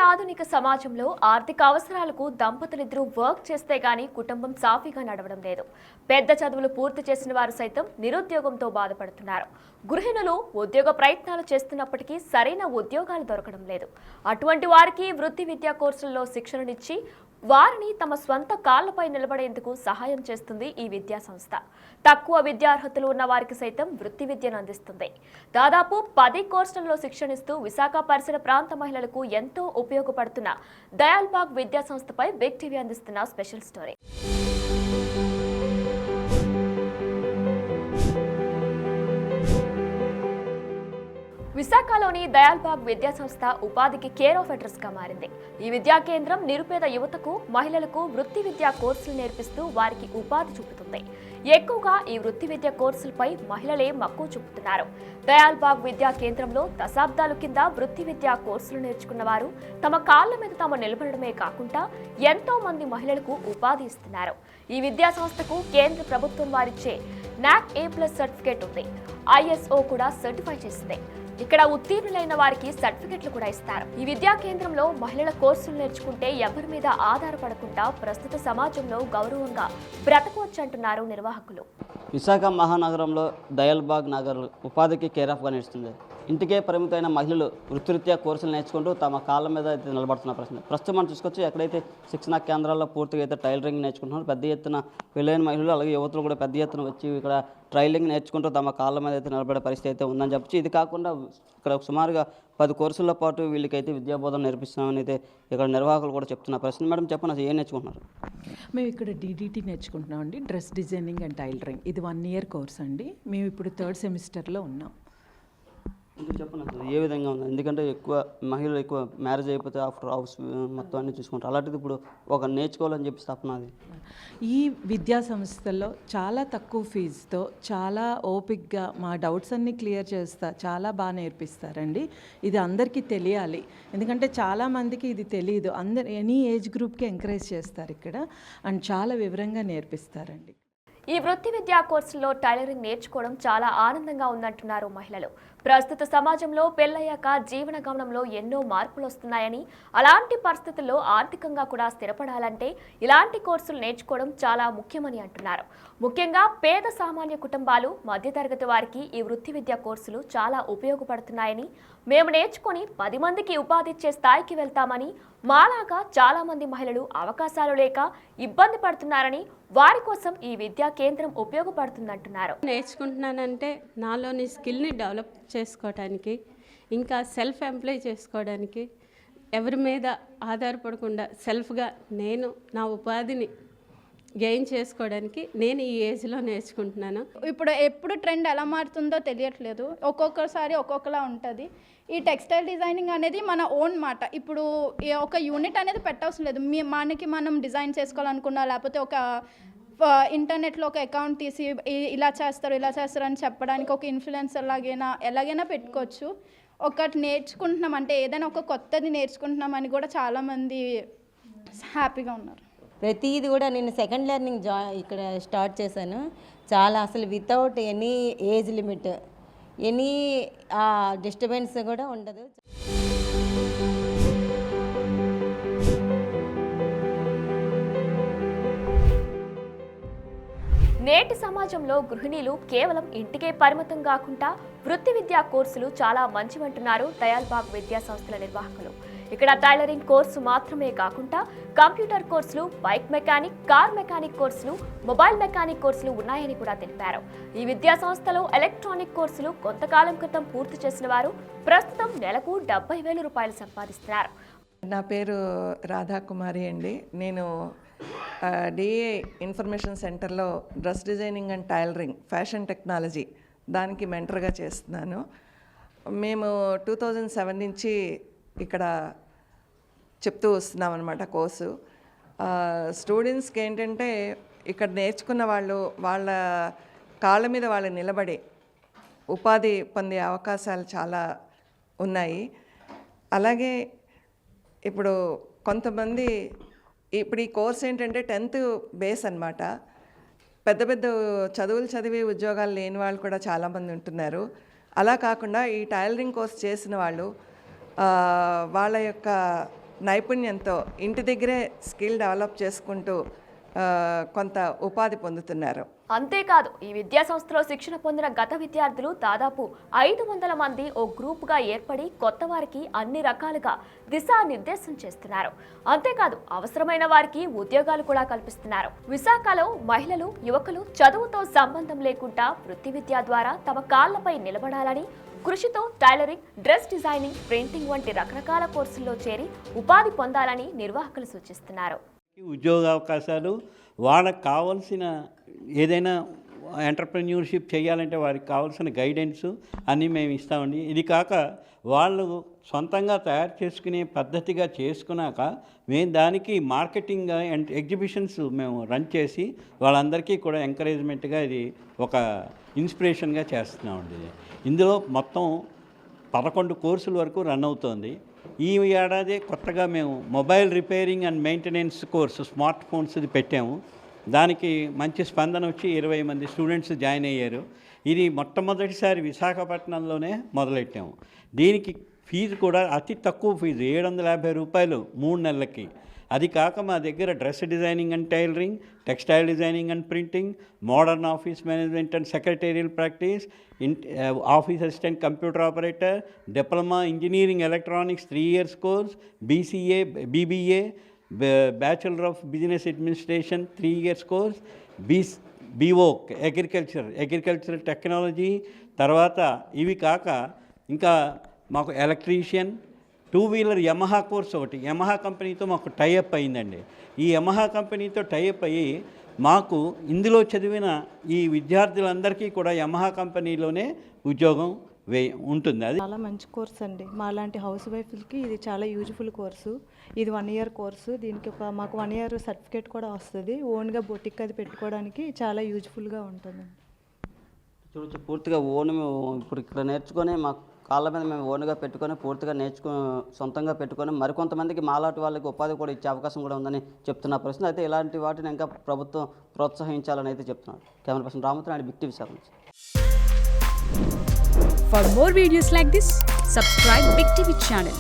ఆధునిక సమాజంలో ఆర్థిక అవసరాలకు దంపతులిద్దరూ వర్క్ చేస్తే గానీ కుటుంబం సాఫీగా నడవడం లేదు. పెద్ద చదువులు పూర్తి చేసిన వారు సైతం నిరుద్యోగంతో బాధపడుతున్నారు. గృహిణులు ఉద్యోగ ప్రయత్నాలు చేస్తున్నప్పటికీ సరైన ఉద్యోగాలు దొరకడం లేదు. అటువంటి వారికి వృత్తి విద్యా కోర్సుల్లో శిక్షణనిచ్చి వారిని తమ స్వంత కాళ్లపై నిలబడేందుకు సహాయం చేస్తుంది ఈ విద్యా సంస్థ. తక్కువ విద్యార్హతలు ఉన్న వారికి సైతం వృత్తి విద్యను అందిస్తుంది. దాదాపు 10 కోర్సులలో శిక్షణిస్తూ విశాఖ పరిసర ప్రాంత మహిళలకు ఎంతో ఉపయోగపడుతున్న దయాల్బాగ్ విద్యా సంస్థపై బిగ్ టీవీ అందిస్తున్న స్పెషల్ స్టోరీ. విశాఖలోని దయాల్బాగ్ విద్యా సంస్థ ఉపాధికి కేర్ ఆఫ్ అడ్రస్ గా మారింది. ఈ విద్యా కేంద్రం నిరుపేద యువతకు, మహిళలకు వృత్తి విద్యా కోర్సులు నేర్పిస్తూ వారికి ఉపాధి చూపుతుంది. ఎక్కువగా ఈ వృత్తి విద్యా కోర్సులపై మహిళలే మక్కువ చూపుతున్నారు. దయాల్బాగ్ విద్యా కేంద్రంలో దశాబ్దాల కింద వృత్తి విద్యా కోర్సులు నేర్చుకున్న వారు తమ కాళ్ల మీద తాము నిలబడమే కాకుండా ఎంతో మంది మహిళలకు ఉపాధి ఇస్తున్నారు. ఈ విద్యా సంస్థకు కేంద్ర ప్రభుత్వం వారిచ్చే NAC A+ సర్టిఫికేట్ ఉంది. ISO కూడా సర్టిఫై చేసింది. ఇక్కడ ఉత్తీర్ణులైన వారికి సర్టిఫికెట్లు కూడా ఇస్తారు. ఈ విద్యా కేంద్రంలో మహిళల కోర్సులు నేర్చుకుంటే ఎవరి మీద ఆధారపడకుండా ప్రస్తుత సమాజంలో గౌరవంగా బ్రతకవచ్చంటున్నారు నిర్వాహకులు. విశాఖ మహానగరంలో దయాల్బాగ్ నగర్ ఉపాధికి కేర్ ఆఫ్గా నిలుస్తుంది. ఇంటికే పరిమితమైన మహిళలు వృత్తిరీత్యా కోర్సులు నేర్చుకుంటూ తమ కాళ్ళ మీద అయితే నిలబడుతున్న ప్రస్తుతం మనం చూసుకొచ్చి ఎక్కడైతే శిక్షణా కేంద్రాల్లో పూర్తిగా అయితే టైలరింగ్ నేర్చుకుంటున్నారు. పెద్ద ఎత్తున పెళ్ళైన మహిళలు అలాగే యువతులు కూడా పెద్ద ఎత్తున వచ్చి ఇక్కడ ట్రైలింగ్ నేర్చుకుంటూ తమ కాళ్ళ మీద అయితే నిలబడే పరిస్థితి అయితే ఉందని చెప్పచ్చు. ఇది కాకుండా ఇక్కడ సుమారుగా 10 కోర్సుల పాటు వీళ్ళకైతే విద్యాబోధన నేర్పిస్తున్నామని అయితే ఇక్కడ నిర్వాహకులు కూడా చెప్తున్నారు. ప్రశ్న మేడం చెప్పండి, అసలు ఏం నేర్చుకుంటున్నారు? మేము ఇక్కడ DDT నేర్చుకుంటున్నాం అండి, డ్రెస్ డిజైనింగ్ అండ్ టైలరింగ్. ఇది 1 ఇయర్ కోర్స్ అండి. మేము ఇప్పుడు 3rd సెమిస్టర్లో ఉన్నాం. చెప్పండి అసలు ఏ విధంగా ఉంది? ఎందుకంటే ఎక్కువ మహిళలు ఎక్కువ మ్యారేజ్ అయిపోతే ఆఫ్టర్ హౌస్ మొత్తం అన్నీ చూసుకుంటారు. అలాంటిది ఇప్పుడు ఒక నేర్చుకోవాలని చెప్పి తప్పన అది. ఈ విద్యా సంస్థల్లో చాలా తక్కువ ఫీజుతో చాలా ఓపిక్గా మా డౌట్స్ అన్నీ క్లియర్ చేస్తా చాలా బాగా నేర్పిస్తారండి. ఇది అందరికీ తెలియాలి, ఎందుకంటే చాలామందికి ఇది తెలియదు. ఎనీ ఏజ్ గ్రూప్కి ఎంకరేజ్ చేస్తారు ఇక్కడ అండ్ చాలా వివరంగా నేర్పిస్తారండి. ఈ వృత్తి విద్యా కోర్సులో టైలరింగ్ నేర్చుకోవడం చాలా ఆనందంగా ఉందంటున్నారు మహిళలు. ప్రస్తుత సమాజంలో పెళ్లయ్యాక జీవన గమనంలో ఎన్నో మార్పులు వస్తున్నాయని, అలాంటి పరిస్థితుల్లో ఆర్థికంగా కూడా స్థిరపడాలంటే ఇలాంటి కోర్సులు నేర్చుకోవడం చాలా ముఖ్యమని అంటున్నారు. ముఖ్యంగా పేద సామాన్య కుటుంబాలు, మధ్యతరగతి వారికి ఈ వృత్తి విద్యా కోర్సులు చాలా ఉపయోగపడుతున్నాయని, మేము నేర్చుకొని 10 మందికి ఉపాధి ఇచ్చే స్థాయికి వెళ్తామని, మాలాగా చాలా మంది మహిళలు అవకాశాలు లేక ఇబ్బంది పడుతున్నారని, వారి కోసం ఈ విద్యా కేంద్రం ఉపయోగపడుతుందంటున్నారు. నేర్చుకుంటున్నానంటే నాలోని స్కిల్ని డెవలప్ చేసుకోవడానికి, ఇంకా సెల్ఫ్ ఎంప్లాయ్ చేసుకోవడానికి, ఎవరి మీద ఆధారపడకుండా సెల్ఫ్గా నేను నా ఉపాధిని గెయిన్ చేసుకోవడానికి నేను ఈ ఏజ్లో నేర్చుకుంటున్నాను. ఎప్పుడు ట్రెండ్ ఎలా మారుతుందో తెలియట్లేదు. ఒక్కొక్కసారి ఒక్కొక్కలా ఉంటుంది. ఈ టెక్స్టైల్ డిజైనింగ్ అనేది మన ఓన్ మాట. ఇప్పుడు ఒక యూనిట్ అనేది పెట్టవసరం లేదు. మనం డిజైన్ చేసుకోవాలనుకున్నా, లేకపోతే ఒక ఇంటర్నెట్లో ఒక అకౌంట్ తీసి ఇలా చేస్తారు అని చెప్పడానికి ఒక ఇన్ఫ్లుయెన్సర్ ఎలాగైనా పెట్టుకోవచ్చు. ఒకటి నేర్చుకుంటున్నాం అంటే ఏదైనా ఒక కొత్తది నేర్చుకుంటున్నామని కూడా చాలామంది హ్యాపీగా ఉన్నారు. ప్రతిది కూడా నేను సెకండ్ లెర్నింగ్ ఇక్కడ స్టార్ట్ చేశాను. చాలా అసలు without any age limit, any disturbance కూడా ఉండదు. నేటి సమాజంలో గృహిణీలు కేవలం ఇంటికే పరిమితం కాకుండా వృత్తి విద్యా కోర్సులు చాలా మంచివంటున్నారు దయాల్బాగ్ విద్యా సంస్థల నిర్వాహకులు. ఇక్కడ టైలరింగ్ కోర్సు మాత్రమే కాకుండా కంప్యూటర్ కోర్సులు, బైక్ మెకానిక్, కార్ మెకానిక్ కోర్సులు, మొబైల్ మెకానిక్ కోర్సులు ఉన్నాయని కూడా తెలిపారు. ఈ విద్యా సంస్థలో ఎలక్ట్రానిక్ కోర్సులు కొంతకాలం క్రితం పూర్తి చేసిన వారు ప్రస్తుతం నెలకు 70,000 రూపాయలు సంపాదిస్తున్నారు. నా పేరు రాధాకుమారి అండి. నేను DA ఇన్ఫర్మేషన్ సెంటర్లో dress designing and tailoring, fashion technology దానికి మెంటర్గా చేస్తున్నాను. మేము 2007 నుంచి ఇక్కడ చెప్తూ వస్తున్నాం అన్నమాట కోర్సు. స్టూడెంట్స్కి ఏంటంటే ఇక్కడ నేర్చుకున్న వాళ్ళు వాళ్ళ కాళ్ళ మీద వాళ్ళు నిలబడి ఉపాధి పొందే అవకాశాలు చాలా ఉన్నాయి. అలాగే ఇప్పుడు కొంతమంది ఇప్పుడు ఈ కోర్స్ ఏంటంటే 10th బేస్ అన్నమాట. పెద్ద పెద్ద చదువులు చదివి ఉద్యోగాలు లేని వాళ్ళు కూడా చాలామంది ఉంటున్నారు. అలా కాకుండా ఈ టైలరింగ్ కోర్స్ చేసిన వాళ్ళు వాళ్ళ యొక్క నైపుణ్యంతో ఇంటి దగ్గరే స్కిల్ డెవలప్ చేసుకుంటూ కొంత ఉపాధి పొందుతున్నారు. అంతేకాదు ఈ విద్యా సంస్థలో శిక్షణ పొందిన గత విద్యార్థులు దాదాపు 500 మంది ఓ గ్రూపుగా ఏర్పడి కొత్త వారికి అన్ని రకాలుగా దిశానిర్దేశం చేస్తున్నారు. అంతేకాదు అవసరమైన వారికి ఉద్యోగాలు కూడా కల్పిస్తున్నారు. విశాఖలో మహిళలు, యువకులు చదువుతో సంబంధం లేకుండా వృత్తి విద్య ద్వారా తమ కాళ్లపై నిలబడాలని, కృషితో టైలరింగ్, డ్రెస్ డిజైనింగ్, ప్రింటింగ్ వంటి రకరకాల కోర్సుల్లో చేరి ఉపాధి పొందాలని నిర్వాహకులు సూచిస్తున్నారు. ఉద్యోగ అవకాశాలు, వాళ్ళకి కావాల్సిన ఏదైనా ఎంటర్ప్రెన్యూర్షిప్ చేయాలంటే వారికి కావాల్సిన గైడెన్స్ అన్నీ మేము ఇస్తామండి. ఇది కాక వాళ్ళు సొంతంగా తయారు చేసుకునే పద్ధతిగా చేసుకున్నాక మేము దానికి మార్కెటింగ్ అండ్ ఎగ్జిబిషన్స్ మేము రన్ చేసి వాళ్ళందరికీ కూడా ఎంకరేజ్మెంట్గా ఇది ఒక ఇన్స్పిరేషన్గా చేస్తున్నామండి. ఇందులో మొత్తం 11 కోర్సుల వరకు రన్ అవుతోంది. ఈ ఏడాది కొత్తగా మేము mobile repairing and maintenance course smart ఫోన్స్ది పెట్టాము. దానికి మంచి స్పందన వచ్చి 20 మంది స్టూడెంట్స్ జాయిన్ అయ్యారు. ఇది మొట్టమొదటిసారి విశాఖపట్నంలోనే మొదలెట్టాము. దీనికి ఫీజు కూడా అతి తక్కువ ఫీజు, 750 రూపాయలు 3 నెలలకి. అది కాక మా దగ్గర dress designing and tailoring, textile designing and printing, modern office management and secretarial practice, office assistant computer operator, diploma engineering electronics 3 years course, BCA, BBA, bachelor of business administration 3 years course, BVOC agricultural technology. తర్వాత ఇవి కాక ఇంకా మాకు electrician, 2-wheeler Yamaha course ఒకటి Yamaha కంపెనీతో మాకు tie up అయిందండి. ఈ యమహా కంపెనీతో టైఅప్ అయ్యి మాకు ఇందులో చదివిన ఈ విద్యార్థులందరికీ కూడా యమహా కంపెనీలోనే ఉద్యోగం ఉంటుంది. అది చాలా మంచి కోర్స్ అండి. మాలాంటి హౌస్ వైఫ్లకి ఇది చాలా యూజ్ఫుల్ కోర్సు. ఇది 1 year కోర్సు. దీనికి మాకు 1 year సర్టిఫికేట్ కూడా వస్తుంది. ఓన్గా బొటిక్ అది పెట్టుకోవడానికి చాలా యూజ్ఫుల్గా ఉంటుంది. చూడొచ్చు, పూర్తిగా ఓన్ ఇప్పుడు ఇక్కడ నేర్చుకొని మా కాళ్ళ మీద మేము ఓన్గా పెట్టుకొని పూర్తిగా సొంతంగా పెట్టుకొని మరికొంతమందికి మాలాంటి వాళ్ళకి ఉపాధి కూడా ఇచ్చే అవకాశం కూడా ఉందని చెప్తున్న పరిస్థితి. అయితే ఇలాంటి వాటిని ఇంకా ప్రభుత్వం ప్రోత్సహించాలని అయితే చెప్తున్నారు. కెమెరా పర్సన్ రామతో అండ్ బిగ్ టీవీ విశాఖ నుంచి. For more videos like this, subscribe Big TV channel.